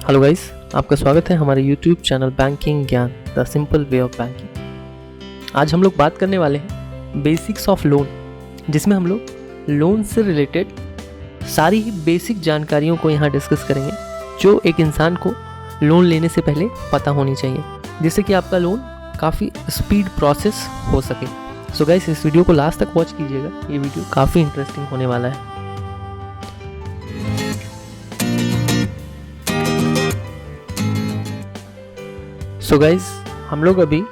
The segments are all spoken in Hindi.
हेलो गाइस, आपका स्वागत है हमारे यूट्यूब चैनल बैंकिंग ज्ञान the simple way of banking. आज हम लोग बात करने वाले हैं बेसिक्स ऑफ लोन, जिसमें हम लोग लोन से रिलेटेड सारी ही बेसिक जानकारियों को यहाँ डिस्कस करेंगे जो एक इंसान को लोन लेने से पहले पता होनी चाहिए, जिससे कि आपका लोन काफ़ी स्पीड प्रोसेस हो सके। सो गाइस, इस वीडियो को लास्ट तक वॉच कीजिएगा, ये वीडियो काफ़ी इंटरेस्टिंग होने वाला है। सो गाइज, हम लोग अभी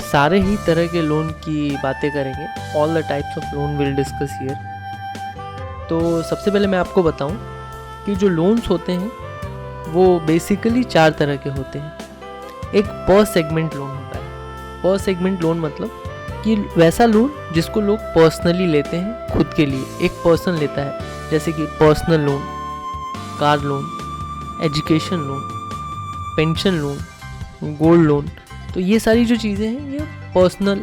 सारे ही तरह के लोन की बातें करेंगे। All the types of loan will discuss here. तो सबसे पहले मैं आपको बताऊं कि जो लोन्स होते हैं वो बेसिकली 4 तरह के होते हैं। एक पर सेगमेंट लोन होता है। पर सेगमेंट लोन मतलब कि वैसा लोन जिसको लोग पर्सनली लेते हैं खुद के लिए, एक पर्सन लेता है, जैसे कि personal loan, car loan, education loan, pension loan, gold loan. तो ये सारी जो चीज़ें हैं ये पर्सनल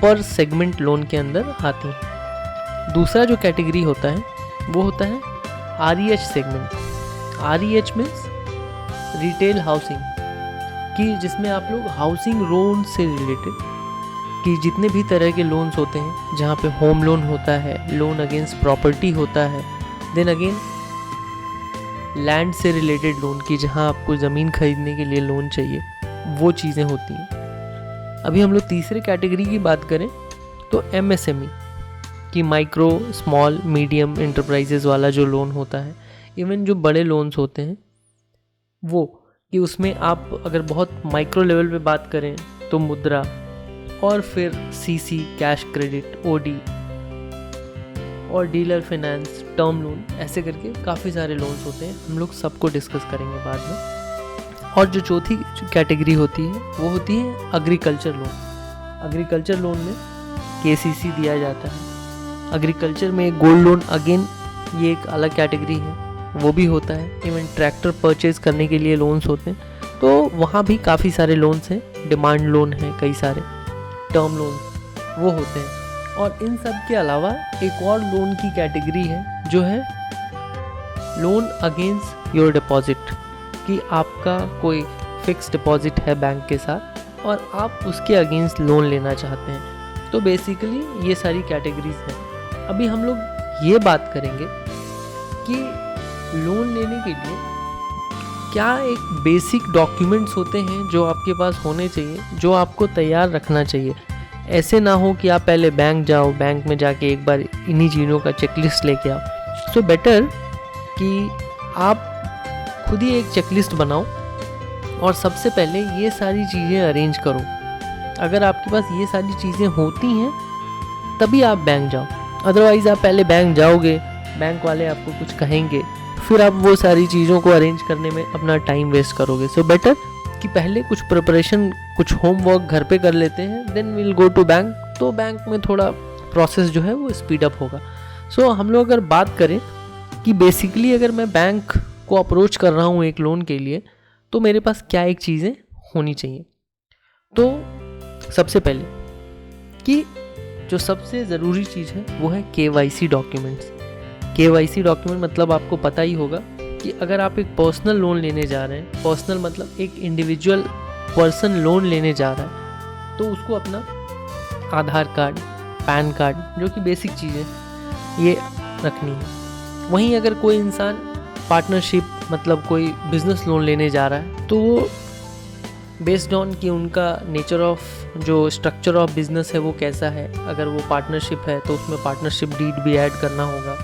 पर सेगमेंट लोन के अंदर आती हैं। दूसरा जो कैटेगरी होता है वो होता है REH segment. REH means retail housing, कि जिसमें आप लोग हाउसिंग लोन से रिलेटेड कि जितने भी तरह के लोन्स होते हैं, जहाँ पे होम लोन होता है, लोन अगेंस्ट प्रॉपर्टी होता है, देन अगेन लैंड से रिलेटेड लोन की जहाँ आपको ज़मीन खरीदने के लिए लोन चाहिए, वो चीज़ें होती हैं। अभी हम लोग तीसरे कैटेगरी की बात करें तो MSME कि माइक्रो स्मॉल मीडियम एंटरप्राइजेज़ वाला जो लोन होता है, इवन जो बड़े लोन्स होते हैं वो, कि उसमें आप अगर बहुत माइक्रो लेवल पे बात करें तो मुद्रा, और फिर CC कैश क्रेडिट, OD और डीलर फाइनेंस, टर्म लोन, ऐसे करके काफ़ी सारे लोन्स होते हैं। हम लोग सबको डिस्कस करेंगे बाद में। और जो चौथी कैटेगरी होती है वो होती है एग्रीकल्चर लोन। एग्रीकल्चर लोन में KCC दिया जाता है। एग्रीकल्चर में गोल्ड लोन, अगेन ये एक अलग कैटेगरी है, वो भी होता है। इवन ट्रैक्टर परचेज करने के लिए लोन्स होते हैं, तो वहाँ भी काफ़ी सारे लोन्स हैं। डिमांड लोन है, कई सारे टर्म लोन वो होते हैं। और इन सब के अलावा एक और लोन की कैटेगरी है जो है लोन अगेंस्ट योर डिपॉजिट, कि आपका कोई फिक्स डिपॉजिट है बैंक के साथ और आप उसके अगेंस्ट लोन लेना चाहते हैं। तो बेसिकली ये सारी कैटेगरीज हैं। अभी हम लोग ये बात करेंगे कि लोन लेने के लिए क्या एक बेसिक डॉक्यूमेंट्स होते हैं जो आपके पास होने चाहिए, जो आपको तैयार रखना चाहिए। ऐसे ना हो कि आप पहले बैंक जाओ, बैंक में जाके एक बार इन्हीं चीज़ों का चेकलिस्ट लेके आओ। सो बेटर कि आप खुद ही एक चेकलिस्ट बनाओ और सबसे पहले ये सारी चीज़ें अरेंज करो। अगर आपके पास ये सारी चीज़ें होती हैं तभी आप बैंक जाओ, अदरवाइज़ आप पहले बैंक जाओगे, बैंक वाले आपको कुछ कहेंगे, फिर आप वो सारी चीज़ों को अरेंज करने में अपना टाइम वेस्ट करोगे। सो बेटर कि पहले कुछ प्रिपरेशन, कुछ होमवर्क घर पे कर लेते हैं, then will go to bank. तो बैंक में थोड़ा प्रोसेस जो है वो स्पीड अप होगा। सो हम लोग अगर बात करें कि बेसिकली अगर मैं बैंक को अप्रोच कर रहा हूँ एक लोन के लिए, तो मेरे पास क्या एक चीज़ें होनी चाहिए। तो सबसे पहले कि जो सबसे ज़रूरी चीज़ है वो है KYC डॉक्यूमेंट्स। KYC डॉक्यूमेंट मतलब आपको पता ही होगा कि अगर आप एक पर्सनल लोन लेने जा रहे हैं, पर्सनल मतलब एक इंडिविजुअल पर्सन लोन लेने जा रहा है, तो उसको अपना आधार कार्ड, पैन कार्ड, जो कि बेसिक चीज़ें, ये रखनी है। वहीं अगर कोई इंसान पार्टनरशिप मतलब कोई बिज़नेस लोन लेने जा रहा है, तो वो बेस्ड ऑन कि उनका नेचर ऑफ जो स्ट्रक्चर ऑफ बिज़नेस है वो कैसा है। अगर वो पार्टनरशिप है तो उसमें पार्टनरशिप डीड भी ऐड करना होगा।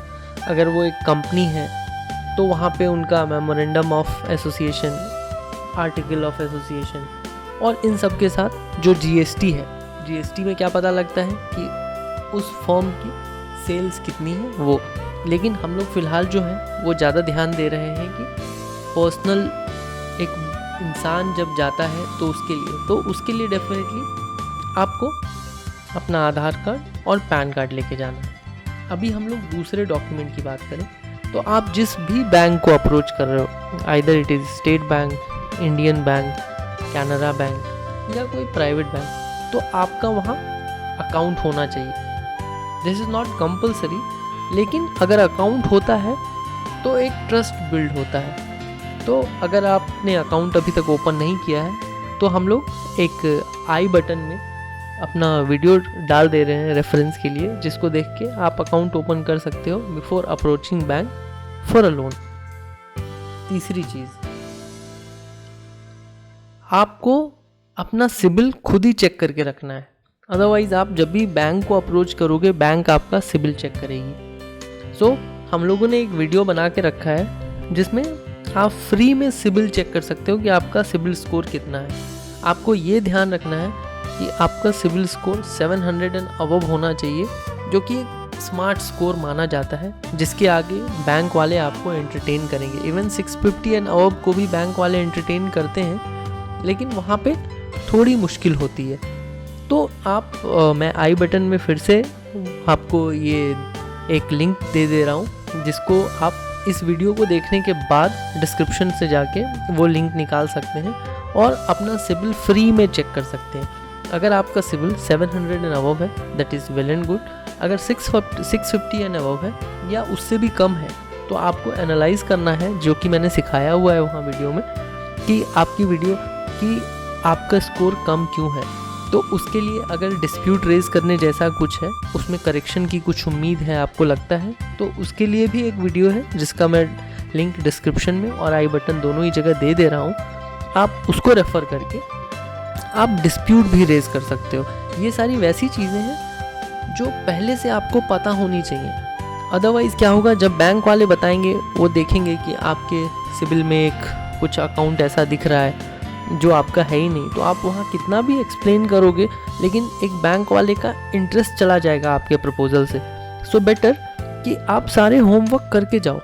अगर वो एक कंपनी है तो वहाँ पे उनका memorandum of association, article of association, और इन सब के साथ जो GST है, GST में क्या पता लगता है कि उस फर्म की सेल्स कितनी है वो। लेकिन हम लोग फ़िलहाल जो है वो ज़्यादा ध्यान दे रहे हैं कि पर्सनल एक इंसान जब जाता है तो उसके लिए डेफिनेटली आपको अपना आधार कार्ड और पैन कार्ड लेके जाना है। अभी हम लोग दूसरे डॉक्यूमेंट की बात करें तो आप जिस भी बैंक को अप्रोच कर रहे हो, either it is state bank, Indian bank, Canara bank या कोई प्राइवेट बैंक, तो आपका वहाँ अकाउंट होना चाहिए। दिस इज़ नॉट कंपलसरी, लेकिन अगर अकाउंट होता है तो एक ट्रस्ट बिल्ड होता है। तो अगर आपने अकाउंट अभी तक ओपन नहीं किया है तो हम लोग एक आई बटन में अपना वीडियो डाल दे रहे हैं रेफरेंस के लिए, जिसको देख के आप अकाउंट ओपन कर सकते हो before approaching bank for a loan. तीसरी चीज़, आपको अपना सिबिल खुद ही चेक करके रखना है। अदरवाइज आप जब भी बैंक को अप्रोच करोगे, बैंक आपका सिबिल चेक करेगी। सो हम लोगों ने एक वीडियो बना के रखा है जिसमें आप फ्री में सिबिल चेक कर सकते हो कि आपका सिबिल स्कोर कितना है। आपको ये ध्यान रखना है कि आपका सिबिल स्कोर 700 एंड अबव होना चाहिए, जो कि एक स्मार्ट स्कोर माना जाता है, जिसके आगे बैंक वाले आपको एंटरटेन करेंगे। इवन 650 एंड अबव को भी बैंक वाले एंटरटेन करते हैं, लेकिन वहाँ पे थोड़ी मुश्किल होती है। तो आप मैं आई बटन में फिर से आपको ये एक लिंक दे रहा हूँ, जिसको आप इस वीडियो को देखने के बाद डिस्क्रिप्शन से जाके वो लिंक निकाल सकते हैं और अपना सिबिल फ्री में चेक कर सकते हैं। अगर आपका सिबिल 700 एंड अबव है, that is well and good. अगर 650 एंड अबव है या उससे भी कम है, तो आपको एनालाइज करना है, जो कि मैंने सिखाया हुआ है वहाँ वीडियो में, कि आपका स्कोर कम क्यों है। तो उसके लिए अगर डिस्प्यूट रेज करने जैसा कुछ है, उसमें करेक्शन की कुछ उम्मीद है, आपको लगता है, तो उसके लिए भी एक वीडियो है जिसका मैं लिंक डिस्क्रिप्शन में और आई बटन दोनों ही जगह दे रहा हूँ। आप उसको रेफ़र करके आप डिस्प्यूट भी रेज कर सकते हो। ये सारी वैसी चीज़ें हैं जो पहले से आपको पता होनी चाहिए। अदरवाइज़ क्या होगा, जब बैंक वाले बताएंगे, वो देखेंगे कि आपके सिबिल में एक कुछ अकाउंट ऐसा दिख रहा है जो आपका है ही नहीं, तो आप वहाँ कितना भी एक्सप्लेन करोगे, लेकिन एक बैंक वाले का इंटरेस्ट चला जाएगा आपके प्रपोज़ल से। सो बेटर कि आप सारे होमवर्क करके जाओ।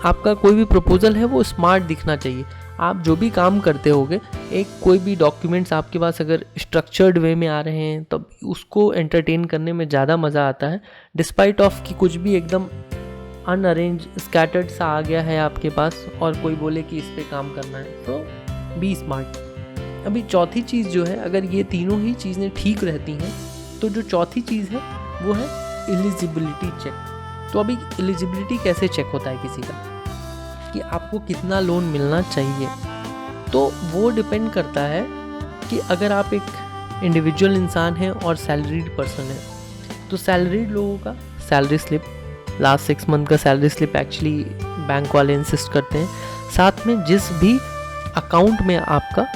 आपका कोई भी प्रपोज़ल है वो स्मार्ट दिखना चाहिए। आप जो भी काम करते होगे, एक कोई भी डॉक्यूमेंट्स आपके पास अगर स्ट्रक्चर्ड वे में आ रहे हैं, तब उसको एंटरटेन करने में ज़्यादा मज़ा आता है, डिस्पाइट ऑफ कि कुछ भी एकदम अनअरेंज स्कैटर्ड सा आ गया है आपके पास और कोई बोले कि इस पे काम करना है। तो बी स्मार्ट। अभी चौथी चीज़ जो है, अगर ये तीनों ही चीज़ें ठीक रहती हैं, तो जो चौथी चीज़ है वो है एलिजिबिलिटी चेक। तो अभी एलिजिबिलिटी कैसे चेक होता है किसी का, कि आपको कितना लोन मिलना चाहिए, तो वो डिपेंड करता है कि अगर आप एक इंडिविजुअल इंसान हैं और सैलरीड पर्सन है, तो सैलरीड लोगों का सैलरी स्लिप, लास्ट 6 मंथ का सैलरी स्लिप एक्चुअली बैंक वाले इंसिस्ट करते हैं, साथ में जिस भी अकाउंट में आपका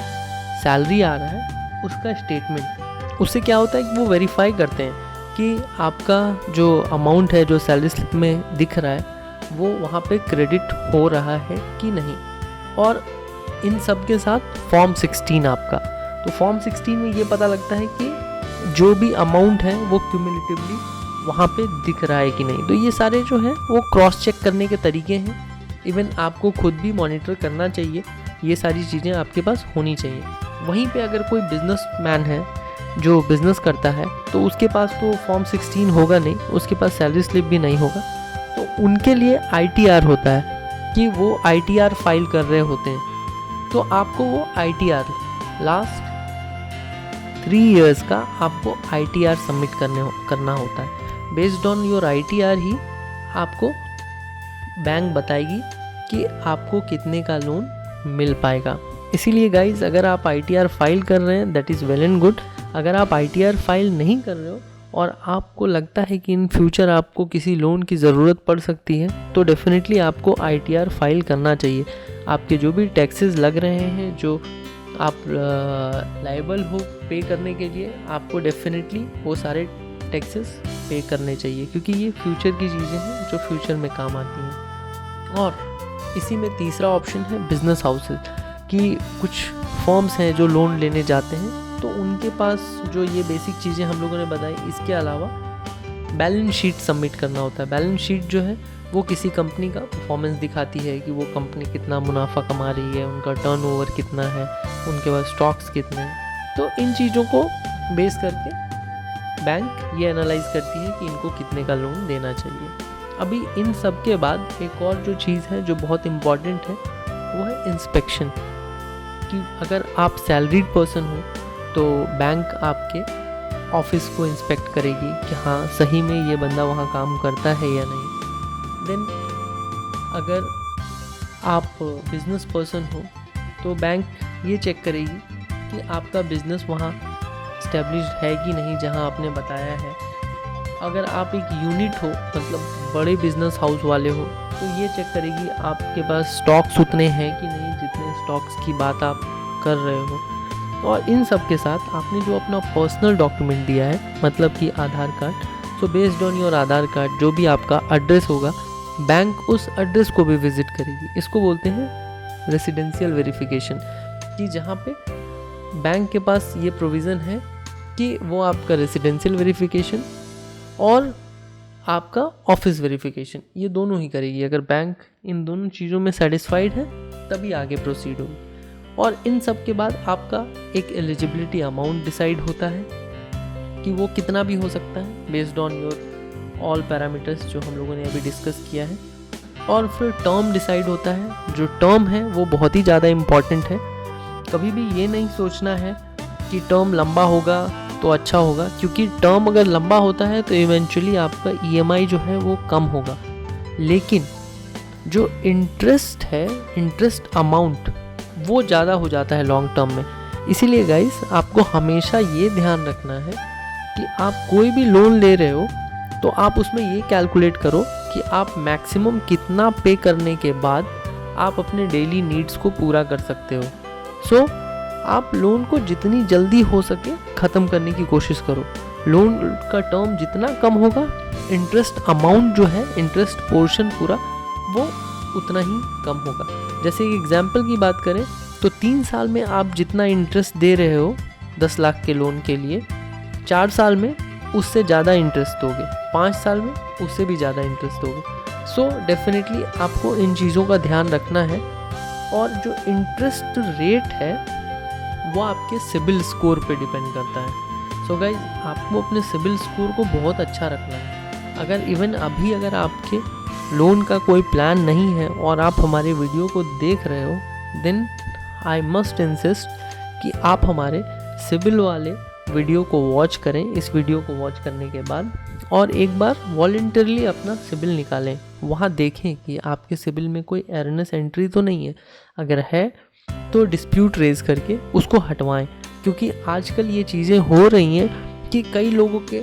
सैलरी आ रहा है उसका स्टेटमेंट। उससे क्या होता है कि वो वेरीफाई करते हैं कि आपका जो अमाउंट है जो सैलरी स्लिप में दिख रहा है वो वहाँ पे क्रेडिट हो रहा है कि नहीं। और इन सब के साथ फॉर्म 16 आपका, तो फॉर्म 16 में ये पता लगता है कि जो भी अमाउंट है वो क्यूमुलेटिवली वहाँ पे दिख रहा है कि नहीं। तो ये सारे जो है वो क्रॉस चेक करने के तरीके हैं। इवन आपको खुद भी मॉनिटर करना चाहिए, ये सारी चीज़ें आपके पास होनी चाहिए। वहीं पे अगर कोई बिजनेसमैन है जो बिज़नेस करता है, तो उसके पास तो फॉर्म 16 होगा नहीं, उसके पास सैलरी स्लिप भी नहीं होगा, तो उनके लिए ITR होता है कि वो ITR फाइल कर रहे होते हैं। तो आपको वो ITR लास्ट 3 इयर्स का आपको ITR सबमिट करना होता है। बेस्ड ऑन योर ITR ही आपको बैंक बताएगी कि आपको कितने का लोन मिल पाएगा। इसीलिए गाइज, अगर आप ITR फाइल कर रहे हैं that is well and good. अगर आप ITR फाइल नहीं कर रहे हो और आपको लगता है कि इन फ्यूचर आपको किसी लोन की ज़रूरत पड़ सकती है, तो डेफिनेटली आपको ITR फाइल करना चाहिए। आपके जो भी टैक्सेस लग रहे हैं, जो आप लायबल हो पे करने के लिए, आपको डेफिनेटली वो सारे टैक्सेस पे करने चाहिए, क्योंकि ये फ्यूचर की चीज़ें हैं जो फ्यूचर में काम आती हैं। और इसी में तीसरा ऑप्शन है बिजनेस हाउसेज, कि कुछ फर्म्स हैं जो लोन लेने जाते हैं, तो उनके पास जो ये बेसिक चीज़ें हम लोगों ने बताई, इसके अलावा बैलेंस शीट सबमिट करना होता है। बैलेंस शीट जो है वो किसी कंपनी का परफॉर्मेंस दिखाती है कि वो कंपनी कितना मुनाफा कमा रही है, उनका टर्नओवर कितना है, उनके पास स्टॉक्स कितने हैं। तो इन चीज़ों को बेस करके बैंक ये एनालाइज करती है कि इनको कितने का लोन देना चाहिए। अभी इन सब के बाद एक और जो चीज़ है जो बहुत इम्पॉर्टेंट है वो है इंस्पेक्शन। कि अगर आप सैलरीड पर्सन हो तो बैंक आपके ऑफिस को इंस्पेक्ट करेगी कि हाँ सही में ये बंदा वहाँ काम करता है या नहीं। देन अगर आप बिज़नेस पर्सन हो तो बैंक ये चेक करेगी कि आपका बिज़नेस वहाँ इस्टेब्लिश्ड है कि नहीं जहाँ आपने बताया है। अगर आप एक यूनिट हो, मतलब बड़े बिज़नेस हाउस वाले हो, तो ये चेक करेगी आपके पास स्टॉक्स उतने हैं कि नहीं जितने स्टॉक्स की बात आप कर रहे हो। और इन सब के साथ आपने जो अपना पर्सनल डॉक्यूमेंट दिया है, मतलब कि Aadhaar card, so based on your Aadhaar card जो भी आपका एड्रेस होगा, बैंक उस एड्रेस को भी विजिट करेगी। इसको बोलते हैं रेसिडेंशियल वेरिफिकेशन, कि जहाँ पे बैंक के पास ये प्रोविज़न है कि वो आपका रेसिडेंशियल वेरिफिकेशन और आपका ऑफिस वेरिफिकेशन, ये दोनों ही करेगी। अगर बैंक इन दोनों चीज़ों में सेटिस्फाइड है तभी आगे प्रोसीड होगी। और इन सब के बाद आपका एक एलिजिबिलिटी अमाउंट डिसाइड होता है कि वो कितना भी हो सकता है based on your all parameters जो हम लोगों ने अभी डिस्कस किया है। और फिर टर्म डिसाइड होता है। जो टर्म है वो बहुत ही ज़्यादा इम्पॉर्टेंट है। कभी भी ये नहीं सोचना है कि टर्म लंबा होगा तो अच्छा होगा, क्योंकि टर्म अगर लंबा होता है तो इवेंचुअली आपका EMI जो है वो कम होगा, लेकिन जो इंटरेस्ट है, इंटरेस्ट अमाउंट, वो ज़्यादा हो जाता है लॉन्ग टर्म में। इसीलिए गाइस आपको हमेशा ये ध्यान रखना है कि आप कोई भी लोन ले रहे हो तो आप उसमें ये कैलकुलेट करो कि आप मैक्सिमम कितना पे करने के बाद आप अपने डेली नीड्स को पूरा कर सकते हो। सो आप लोन को जितनी जल्दी हो सके ख़त्म करने की कोशिश करो। लोन का टर्म जितना कम होगा, इंटरेस्ट अमाउंट जो है, इंटरेस्ट पोर्शन पूरा, वो उतना ही कम होगा। जैसे एक एग्जांपल की बात करें तो 3 साल में आप जितना इंटरेस्ट दे रहे हो 10 लाख के लोन के लिए, 4 साल में उससे ज़्यादा इंटरेस्ट दोगे, 5 साल में उससे भी ज़्यादा इंटरेस्ट दोगे। सो डेफिनेटली आपको इन चीज़ों का ध्यान रखना है। और जो इंटरेस्ट रेट है वो आपके सिबिल स्कोर पे डिपेंड करता है। सो गाइज आपको अपने सिबिल स्कोर को बहुत अच्छा रखना है। अगर इवन अभी अगर आपके लोन का कोई प्लान नहीं है और आप हमारे वीडियो को देख रहे हो, देन आई मस्ट इंसिस्ट कि आप हमारे सिबिल वाले वीडियो को वॉच करें। इस वीडियो को वॉच करने के बाद और एक बार वॉलंटरली अपना सिबिल निकालें, वहाँ देखें कि आपके सिबिल में कोई एरनेस एंट्री तो नहीं है। अगर है तो डिस्प्यूट रेज करके उसको हटवाएं, क्योंकि आजकल ये चीज़ें हो रही हैं कि कई लोगों के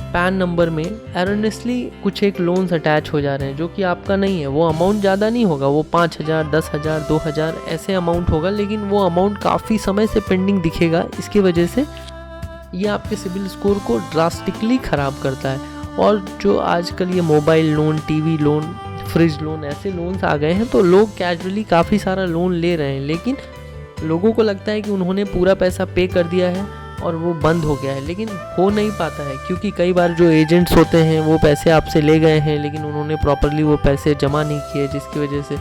पैन नंबर में एरनेसली कुछ एक लोन्स अटैच हो जा रहे हैं जो कि आपका नहीं है। वो अमाउंट ज़्यादा नहीं होगा, वो 5,000, 10,000, 2,000 ऐसे अमाउंट होगा, लेकिन वो अमाउंट काफ़ी समय से पेंडिंग दिखेगा। इसकी वजह से ये आपके सिबिल स्कोर को ड्रास्टिकली ख़राब करता है। और जो आजकल ये mobile loan, TV loan, fridge loan, ऐसे लोन्स आ गए हैं तो लोग कैजुअली काफ़ी सारा लोन ले रहे हैं, लेकिन लोगों को लगता है कि उन्होंने पूरा पैसा पे कर दिया है और वो बंद हो गया है, लेकिन हो नहीं पाता है। क्योंकि कई बार जो एजेंट्स होते हैं वो पैसे आपसे ले गए हैं, लेकिन उन्होंने प्रॉपरली वो पैसे जमा नहीं किए, जिसकी वजह से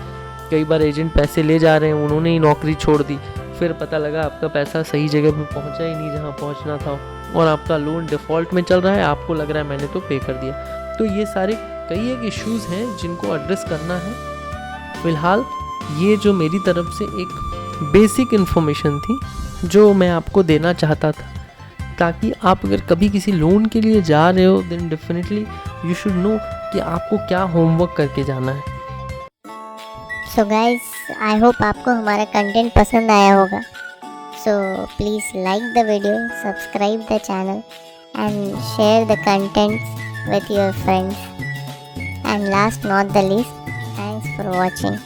कई बार एजेंट पैसे ले जा रहे हैं, उन्होंने ही नौकरी छोड़ दी, फिर पता लगा आपका पैसा सही जगह पे पहुंचा ही नहीं जहां पहुंचना था, और आपका लोन डिफ़ॉल्ट में चल रहा है, आपको लग रहा है मैंने तो पे कर दिया। तो ये सारे कई एक इश्यूज़ हैं जिनको एड्रेस करना है। फ़िलहाल ये जो मेरी तरफ से एक बेसिक इन्फॉर्मेशन थी जो मैं आपको देना चाहता था, ताकि आप अगर कभी किसी लोन के लिए जा रहे हो then definitely you should know कि आपको क्या होमवर्क करके जाना है। सो गाइस, आई होप आपको हमारा कंटेंट पसंद आया होगा। So please like the video, subscribe the channel and share the contents with your friends. And last not the least, thanks for watching.